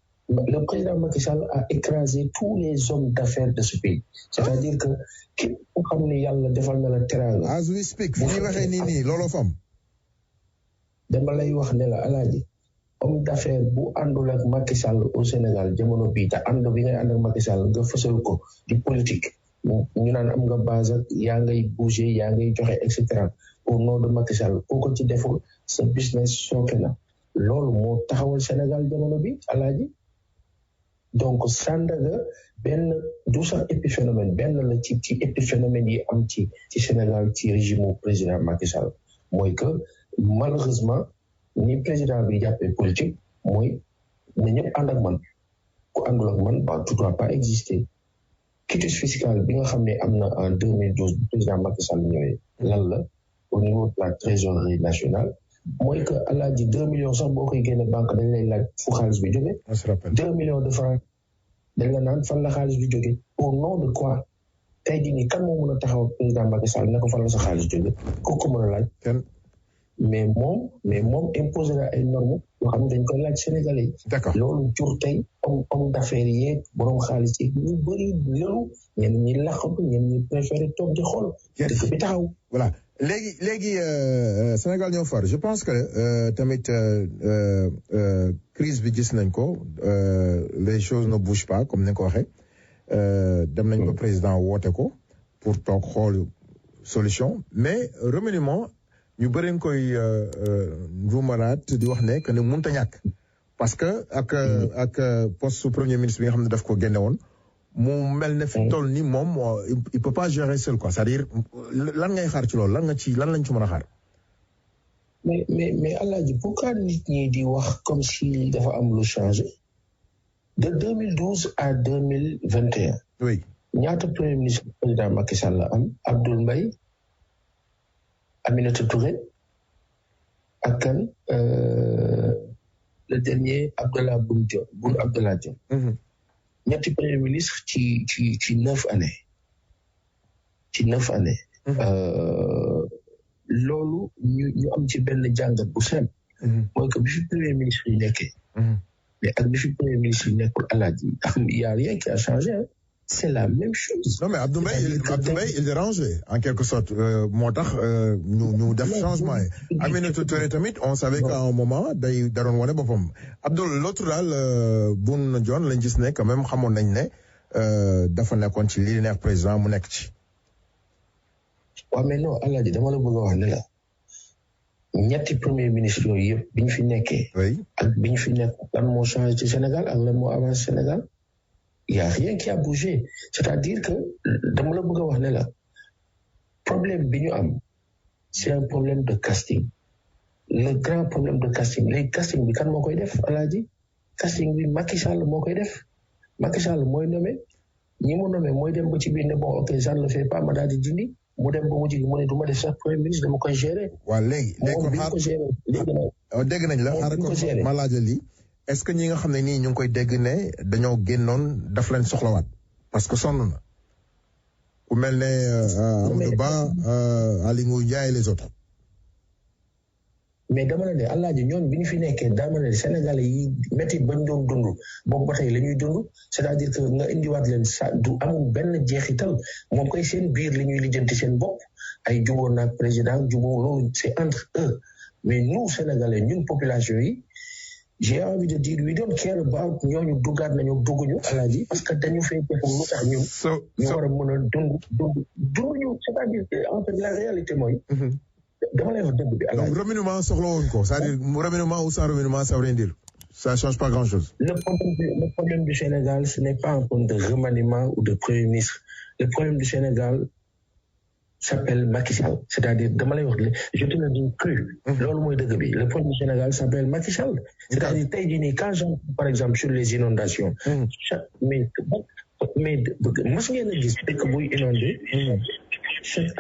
le président Macky Sall a écrasé tous les hommes d'affaires de ce pays c'est-à-dire que képp ku xam ne yàlla defal na la teraanga as we speak fi ñuy waxee nii looloo fam dama lay wax ne la alaaji homme d'affaires bu àndul ak Macky Sall au Sénégal jamono bii te ànd bi ngay ànd ak Macky Sall nga fësal ko di politique ñu naan am nga base ak yaa ngay bouger yaa ngay joxe et cetera au nom de Macky Sall kooku ci deful sa business sooke na loolu moo taxawal Sénégal jamono bi alaaji donc Sandaga benn du sax épiphénomène benn la ci épiphénomène yi am ci Sénégal ci régime président Macky Sall mooy que malheureusement ni président bi jàppee politique mooy na ñëpp ànd ak man ku àndul ak man ba tu dois pas exister quitus fiscal bi nga xam ne am na en 2012 président Macky Sall ñëwee lan la au niveau de la trésorerie nationale mooy que alaaji 2 millions sax boo koy génne banque dañ lay laaj fu xaalis bi jóge 2 millions de francs dañ la naan fan la xaalis bi jóge au nom de quoi tey jii nii kan moo mën a taxaw président Macky Sall ne ko fan la sa xaalis jóge kooku mën a laaj mais moom imposé na ay normes yoo xam ne dañ koy laaj Sénégalais yi. D'accord loolu jur tey homme d'affaires yeeg borom xaalis yi ñu bëri lëlu ñenn ñi laqatu ñenn ñi préféré toog di xool. dëkk bi taxaw. voilà léegi Sénégal ñoo far je pense que tamit crise bi gis nañ ko les choses ne bougent pas comme ni nga ko waxee dem nañ ko président woote ko pour toog xool solution mais remaniement. ñu bëri koy ruumanaat di wax ne que ne mënut a ñàkk parce que ak poste premier ministre bi nga xam ne daf ko génne woon mu mel ne fi toll ni moom il peut pas gérer seul quoi c'est-à-dire lan ngay xaar ci loolu lan lañ ci mën a xaar. mais Alaaji pourquoi nit ñi di wax comme si dafa am lu changé de 2012 à 2021. oui ñaata premier ministre président Macky Sall la am Abdoul Mbaye Aminata Touré ak kan le dernier Abdallah Boun Abdallah Dionne ñetti premier ministre ci 9 années loolu ñu am ci benn jàngat bu simple mooy que bi fi premier ministre yi nekkee mais ak bi fi premier ministre yi nekkul Alaaji il y a rien qui a changé c'est la même chose. Non mais Abdou Mbaye il est rangé en quelque sorte moo tax ñu def changement yi Aminata Touré tamit on savait qu'à un moment day daroon wane boppam Abdou l'autre daal Boun Dionne lañ gis ne quand même xamoon nañ ne dafa nekkoon ci li neex président mu nekk ci. waaw mais non Alaaji dama la bëgg a wax ne la ñetti premier ministre yooyu yëpp bi ñu fi nekkee. ak bi ñu fi nekk lan moo changé ci Sénégal ak lan moo avancé Sénégal. Il y a rien qui a bougé c'est-à-dire que dama la bëgg a wax ne la problème bi ñu am c'est un problème de casting le grand problème de casting léegi casting bi kan moo koy def Alaaji casting bi Macky Sall moo koy def Macky Sall mooy nommé ñi mu nommé mooy dem ba ci biir ne bon ok ça ne le fait pas ma daal di dindi mu dem ba mu jigi mu ne du ma def sax premier ministre dama koy gérer. waaw léegi ko gérer dégg nañ la xaaral ko ma laajal lii est-ce que ñi nga xam ne nii ñu ngi koy dégg ne dañoo génnoon daf leen soxlawaat parce que sonn na ku mel ne Amadou Ba Aly Ngouille Ndiaye les autres. mais dama ne Alaaji ñoon bi ñu fi nekkee dama ne Sénégalais yi métti bañ doon dund boobu ba tey la ñuy dund c'est-à-dire que nga indiwaat leen sa du amul benn jeexital moom koy seen biir la ñuy lijjanti seen bopp ay jubóo naag président jubóo loolu c'est entre eux mais nous Sénégalais ñun population yi. J'ai envie de dire we don't care about ñooñu duggaat nañu dugguñu Alaaji parce que dañu fay def lu tax ñun ñu war a mën a dunduñu c'est-à-dire en fait la réalité mooy dama lay wax dëgg bi Alaaji. Donc remaniement soxla woon ko c'est-à-dire remaniement ou sans remaniement ça veut rien dire ça change pas grand-chose. Le problème du Sénégal ce n'est pas un problème de remaniement ou de premier ministre le problème du Sénégal s'appelle Macky Sall c'est-à-dire dama lay wax je te le dis cru loolu mooy dëgg bi le problème du Sénégal s'appelle Macky Sall c'est-à-dire tey jii nii quand j'entends par exemple sur les inondations mais mos ngeen a gis dëkk buy inondé chaque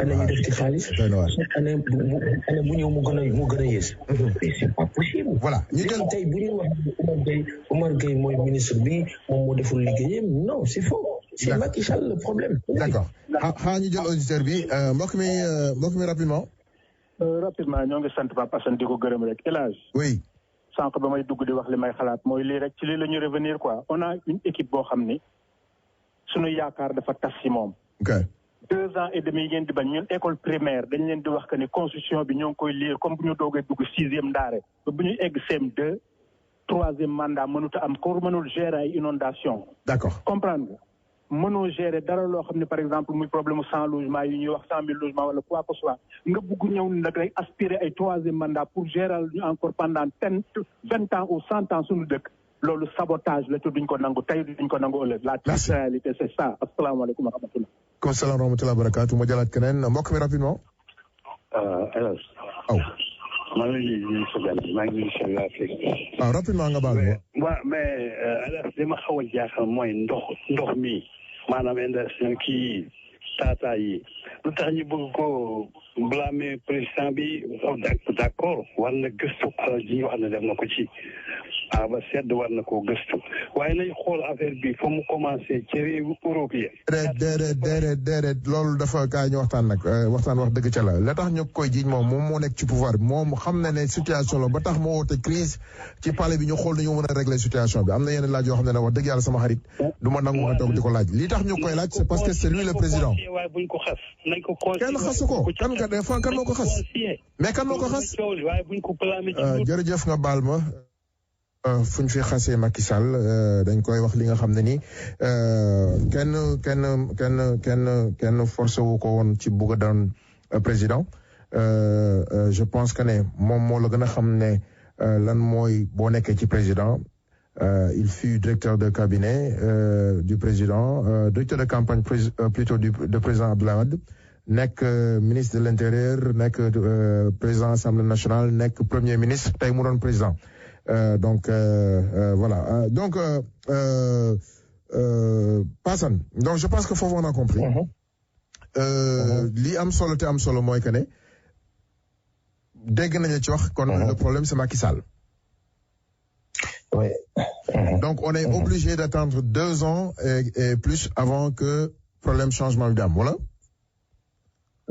année ñu def ci xaalis chaque année bu ñëw mu gën a yées mais c'est pas possible voilà tey bu ñuy wax Omar Gueye mooy ministre bi moom moo deful liggéeyam non c'est faux c'est Macky Sall le problème. D'accord xaa ñu jël auditeur bi mbokk mi rapidement. rapidement ñoo ngi sant Pape Assane di ko gërëm rek El Hadj. oui. sànq ba may dugg di wax li may xalaat mooy lii rek ci lii la ñu revenir quoi on a une équipe boo xam ni suñu yaakaar dafa tas si moom. ok 2 ans et demi yi ngeen di bañ ñun école primaire dañ leen di wax que ni constitution bi ñoo ngi koy lire comme bu ñu doogee dugg 6e ndaare ba bu ñuy egg CM2 3e mandat mënut a am ko mënul gérer ay inondation d'accord comprendre nga. mënoo gérer dara loo xam ne par exemple muy problème 100 logements yi ñuy wax 100 000 logements wala quoi que ce soit nga bugg ñëw nag rek aspirer ay 3e mandat pour gérer ñu encore pendant 20 ans ou 100 ans suñu dëkk loolu sabotage la te duñ ko nangu tey duñ ko nangu ëllëg la triste réalité c'est ça asalaamaaleykum wa rahmatullah. Comme salaam wa rahmatullah barakatu ma jëlaat keneen mbokk mi rapidement. Elas. maa ngi nuyu sa gan maa ngi nuyu sa Afrique. waaw rapidement nga baal ma. waaw mais Elas li ma xaw a jaaxal mooy ndox mi maanaam industrie kii tata yi lu tax ñu bëgg ko blâmer président bi d'accord war na gëstu alal ji wax na def na ko ci ba sedd war na koo gëstu waaye nañ xool affaire bi fa mu commencé ci réewu Europe yi. déedéet loolu dafa kaay ñu waxtaan nag waxtaan wax dëgg ca la tax ñu koy jiiñ moom moo nekk ci pouvoir bi moom xam na ne situation la ba tax moo woote crise ci palais bi ñu xool nañu mën a régler situation bi am na yenn laaj yoo xam ne wax dëgg yàlla sama xarit du ma nangu nga toog di ko laaj li tax ñu koy laaj c'est parce que c'est lui le président. waaye buñ ko xas nañ ko kenn xasu ko kan moo ko xas mais kan moo ko xas waaye buñ ko blâmer ci jërëjëf nga baal ma fu ñu fi xasee Macky Sall dañ koy wax li nga xam ne ni kenn forcé wu ko woon ci bugg a doon président je pense que ne moom moo la gën a xam ne lan mooy boo nekkee ci président il fut directeur de cabinet du président directeur de campagne plutôt du président Abdoulaye Wade nekk ministre de l'intérieur nekk président assemblée nationale nekk premier ministre tey mu doon président donc voilà donc Passane donc je pense que foofu on a compris li am solo te am solo mooy que ne dégg nañu ci wax kon le problème c'est Macky Sall. Oui. Donc on est obligé d'attendre 2 ans et plus avant que problème changement bi am wala.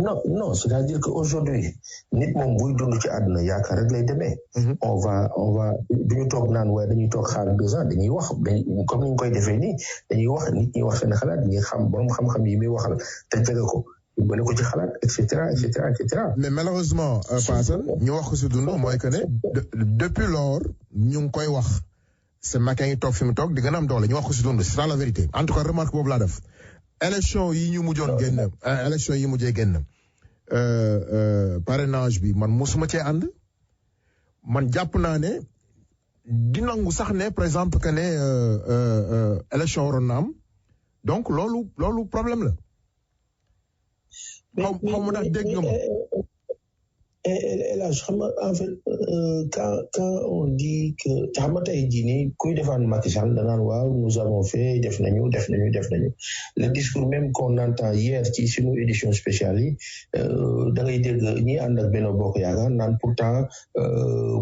Non, c'est-à-dire qu'aujourd'hui, nit moom buy dund ci àdduna yaakaar rek lay demee. on va duñu toog naan waaye dañuy toog xaar 2 ans dañuy wax comme ni ñu koy defee nii dañuy wax nit ñi wax seen xalaat ñi xam borom xam-xam yi muy waxal te jege ko bale ko ci xalaat et cetera et cetera et cetera. Mais malheureusement Passane ñu wax ko si dund mooy que ne depuis lors ñu ngi koy wax c'est Macky ngi toog fi mu toog di gën a am doole ñu wax ko si dund c'est ça la vérité en tout cas remarque boobu laa def. élection yi ñu mujjoon génn élection yi mujjee génn parrainage bi man musuma cee ànd man jàpp naa ne di nangu sax ne par exemple que ne élection waroon na am donc loolu problème la xaw ma ndax dégg nga ma là xam nga en fait quand on dit que xam nga tey jii nii kuy défendre Macky Sall danaan waaw nous avons fait def nañu le discours même qu'on entend hier ci sunu édition spéciale yi da ngay dégg ñi ànd ak Benno Bokk Yaakaar naan pourtant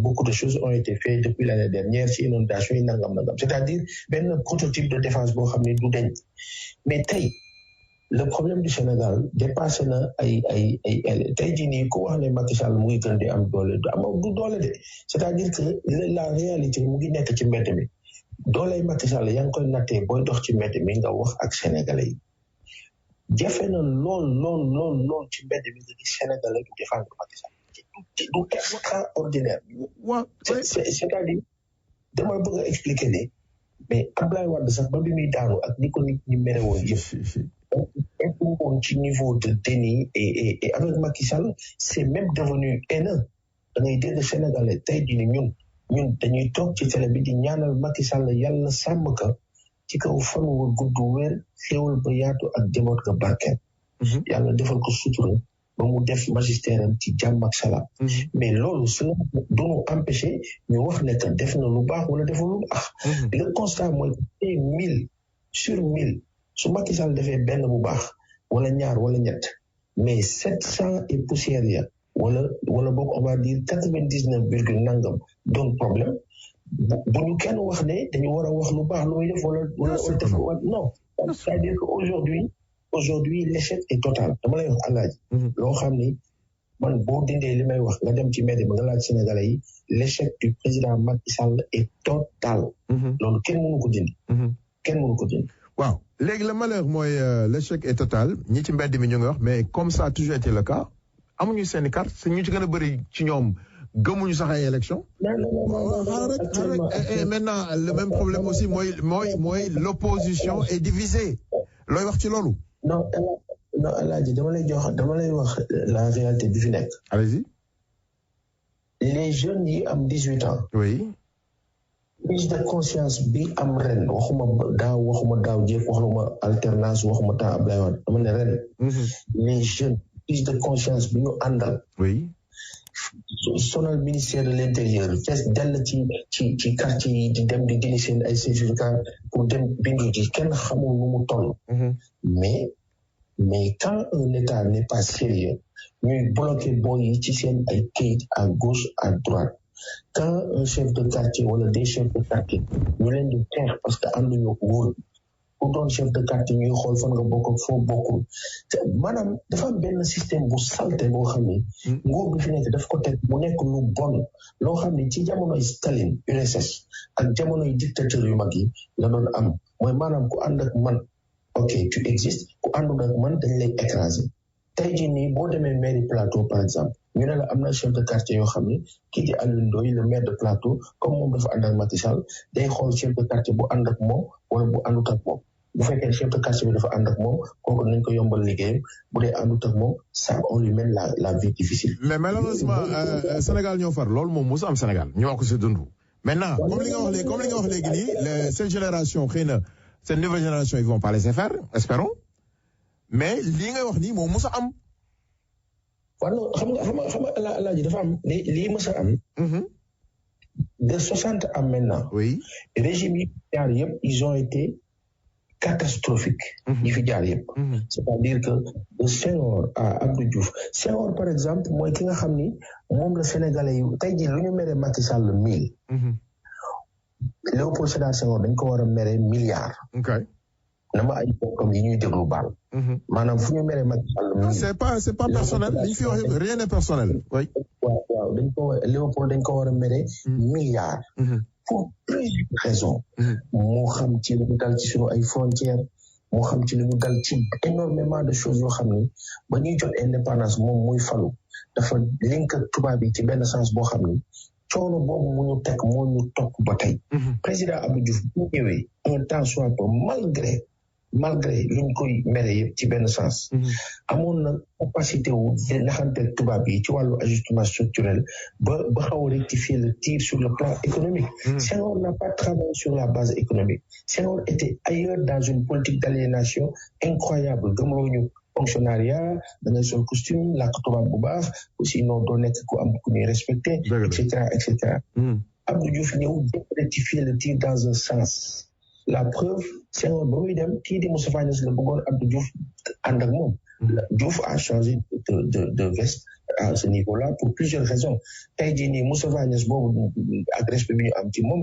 beaucoup de choses ont été faites depuis l'année dernière ci inondation yi nangam c'est-à-dire benn prototype de défense boo xam ne du deñ mais tey le problème du Sénégal dépassé na ay tey jii nii ku wax ne Macky Sall mu ngi gën di am doole du doole de c'est-à-dire que la réalité mu ngi nekk ci mbedd mi dooley Macky Sall yaa ngi koy nattee booy dox ci mbedd mi nga wax ak sénégalais yi jafe na lool ci mbedd mi nga di sénégalais du défendre Macky Sall du extraordinaire c'est-à-dire dama bëgg a expliquer ne mais Abdoulaye Wade sax ba bi muy daanu ak ni ko nit ñi mere woon yëpp on ci niveau de déni et avec Macky Sall c'est même devenu haineux da ngay dégg sénégalais tey jii ñun dañuy toog ci télé bi di ñaanal Macky Sall yàlla sàmm ka ci kaw fan wu gudd wér xéwal ba yaatu ak jaboot ga barkeel yàlla defal ko sutura ba mu def magistère am ci jàmm ak salaam mais loolu su doonu empêché ñu wax ne que def na lu baax wala deful lu baax le constat mooy que 1000 sur 1000 su Macky Sall defee benn bu baax wala ñaar wala ñett mais 700 et poussière ya wala boog on va dire 99 virgule nangam doon problème bu ñu kenn wax ne dañu war a wax lu baax lu muy def wala def non c'est-à-dire que aujourd'hui l'échec est total dama lay wax alaaji loo xam ni man boo dindee li may wax nga dem ci mbedd bi nga laaj Sénégalais yi l'échec du président Macky Sall est total loolu kenn mënu ko dindi waaw léegi le malheur mooy l'échec est total ñi ci mbedd mi ñu ngi wax mais comme ça a toujours été le cas amuñu seeni carte c'est ñu ci gën a bëri ci ñoom gëmuñu sax ay élection et maintenant le même problème aussi mooy l'opposition est divisée looy wax ci loolu non Alaaji dama lay wax la réalité bi fi nekk allez-y les jeunes yi am 18 ans oui prise de conscience bi am ren waxuma daaw jéeg waxuma alternance waxuma temps Abdoulaye Wade dama ne ren les jeunes prise de conscience bi ñu àndal oui sonal ministère de l'intérieur fees dell ci quartier yi di dem di jëli seen ay certificat pour dem bindu ji kenn xamul nu mu toll mais mais quand un État n'est pas sérieux ñuy bloqué boy yi ci seen ay kayit à gauche à droite quand un chef de quartier wala des chefs de quartier ñu leen di xeex parce que am nañu wóor ku doon chef de quartier ñuy xool fan nga bokk ak foo bokkul maanaam dafa am benn système bu salte boo xam ne nguur bi fi nekk daf ko teg mu nekk lu bon loo xam ne ci jamonoy Staline URSS ak jamonoy dictateur yu mag yi la doon am mooy maanaam ku ànd ak man ok tu existes ku àndul ak man dañ lay écraser tey jii nii boo demee mairie Plateau par exemple ñu ne la am na chef de quartier yoo xam ne kii di Alioune Ndoye le maire de Plateau comme moom dafa ànd ak Macky Sall day xool chef de quartier bu ànd ak moom wala bu àndut ak moom bu fekkee chef de quartier bi dafa ànd ak moom kooku nañ ko yombal liggéeyam bu dee àndut ak moom ça on lui mène la vie difficile. mais malheureusement Sénégal ñoo far loolu moom mosu am Sénégal ñu wax ko si dund. maintenant comme li nga wax léegi nii cette génération xëy na cette nouvelle génération ils vont pas laisser faire espérons mais lii ngay wax nii moom mosu am. waaw xam nga Alaaji dafa am lii mos a am. de 60 à maintenant. oui régime yi jaar yëpp ils ont été catastrophiques. yi fi jaar yëpp. c'est-à-dire que de Senghor à Abdou Diouf Senghor par exemple mooy ki nga xam ni moom la Sénégalais yi tey jii lu ñu mere Macky Sall 1000. Léopold Sédar Senghor dañ ko war a mere milliard. nama ay bokkam yi ñuy déglu baal. maanaam fu ñu mere Macky Sall. c'est pas personnel li ñu fi wax rien n'est personnel. oui waaw dañ ko Léopold dañ ko war a mere milliard. pour plusieurs raisons. moo xam ci lu ñu dal ci sunu ay frontières moo xam ci lu ñu dal ci énormément de choses yoo xam ni ba ñuy jot indépendance moom muy falu dafa link tubaab yi ci benn sens boo xam ni coono boobu mu ñu teg moo ñu topp ba tey. président Abdou Diouf bu ñëwee un temps soit peu malgré luñ koy mere yëpp ci benn sens. amoon na capacité wu naxante tubaab yi ci wàllu ajustement structurel ba xaw a rectifier le tir sur le plan économique. Senghor n'a pas travaillé sur la base économique. Senghor était ailleurs dans une politique d'aliénation incroyable gëmloo ñu fonctionnariat da ngay sol costume làkk tubaab bu baax sinon doo nekk ku am ku ñuy respecté et cetera. Abdou Diouf ñëw rectifier le tir dans un sens. La preuve Senghor ba muy dem kii di Moustapha Niasse la bëggoon Abdou Diouf ànd ak moom. Diouf a changé de veste à ce niveau-là pour plusieurs raisons tey jii nii Moustapha Niasse boobu ak respect bi ñu am ci moom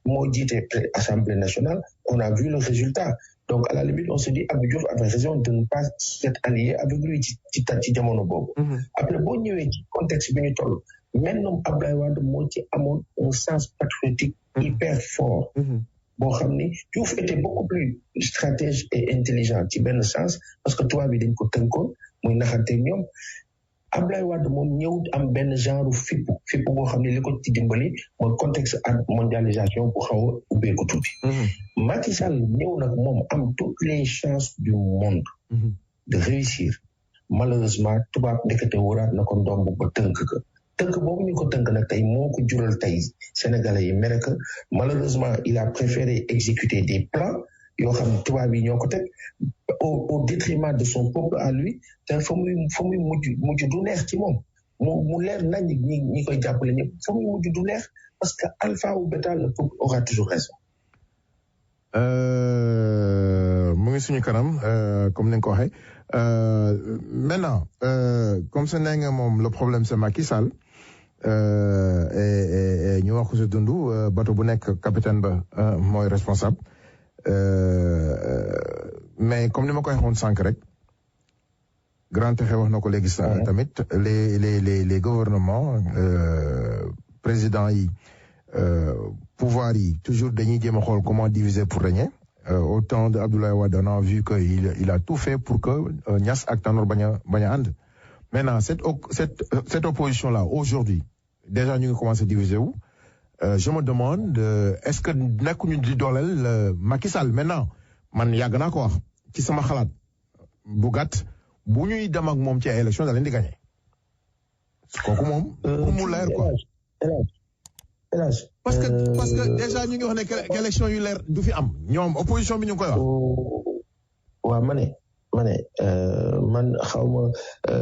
moo jiite Assemblée nationale on a vu le résultat donc à la limite on se dit Abdou Diouf avait raison de ne pas s'être allié avec lui ci jamono boobu. Après boo ñëwee ci contexte bi ñu toll maintenant Abdoulaye Wade moo ci amoon un sens patriotique hyper fort. boo xam ni Diouf était beaucoup plus stratège et intelligent ci benn sens parce que tubaab bi dañ ko tënkoon muy naxante ñoom Abdoulaye Wade moom ñëw am benn genre fippu boo xam ne li ko ci dimbali mooy contexte ak mondialisation bu xaw a ubbeeku tuuti. Macky Sall ñëw nag moom am toutes les chances du monde de réussir malheureusement tubaab ndekete wóoraat na ko ndomb ba tënk ka tënk boobu ñu ko tënk nag tey moo ko jural tey Sénégalais yi mere que malheureusement il a préféré exécuter des plans yoo xam ne tubaab yi ñoo ko teg au détriment de son peuple à lui te fa muy mujj du neex ci moom mu leer nañ ñi koy jàppale ñëpp fa muy mujj du neex parce que alpha ou bêta le peuple aura toujours raison. mu ngi suñu kanam comme ni nga ko waxee maintenant comme ça nee nga moom le problème c'est Macky Sall. ñu wax ko si dund bateau bu nekk capitaine ba mooy responsable mais comme ni ma koy waxoon sànq rek grand texe wax na ko léegi tamit les gouvernements présidents yi pouvoir yi toujours dañuy jéem a xool comment diviser pour régner au temps de Abdoulaye Wade on a vu que il a tout fait pour que Niasse ak Tanor bañ a ànd. Maintenant, cette opposition-là, aujourd'hui, déjà, nous commençons à diviser où? Je me demande, est-ce que nous avons dit dolel Macky Sall? Maintenant, man yagana quoi? Qui sama khalat? Bougat, bougnou dem ak mom ci élection da len di gagner. Koku mom, pour mu leer quoi. Parce que déjà ñu ngi wax ne élection yu leer du fi am. Ñom opposition bi ñu koy wax. Wa mané man xawma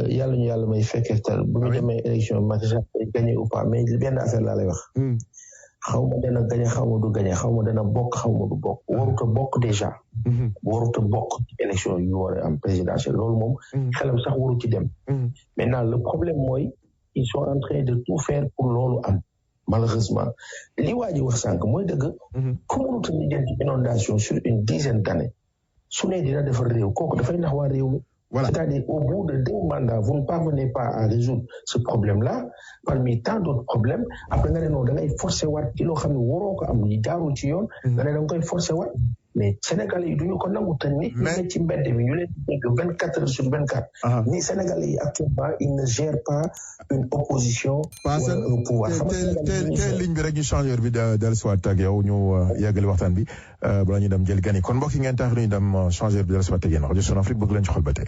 yàlla ñu yàlla may fekkee tal bu ñu demee élection Macky Sall gagné ou pas mais benn affaire laa lay wax xaw ma dana gañe xaw ma du gañe xaw ma dana bokk xaw ma du bokk waruta bokk déjà waruta bokk ci élection yu war a am présidentielle loolu moom xelam sax waru ci dem maintenant le problème mooy ils sont en train de tout faire pour loolu am malheureusement li waa ji wax sànq mooy dëgg ku mënuta ñu jël ci inondation sur une dizaine d'années su ne dina defar réew kooku dafay nax waa réew mi voilà. C'est-à-dire, au bout de 2 mandats, vous ne parvenez pas à résoudre ce problème-là, parmi tant d'autres problèmes. Après, vous allez forcer wat, il faut que vous ayez un ci yoon, vous allez forcer wat. Mais Sénégalais, ils ne connaissent pas ni ci mbedd mi, ñu leen dégg 24 heures sur 24. Ni Sénégalais actuellement, ils ne gèrent pas une opposition au pouvoir. Teel ligne bi rek ñu changer bi del soit ak yow ñu yeggali waxtaan bi bala ñu dem jël gani kon mbokk yi ngeen tax ñu dem changer bi del soit ak yéen rajo Sun Afrique bëgg leen ci xol ba tey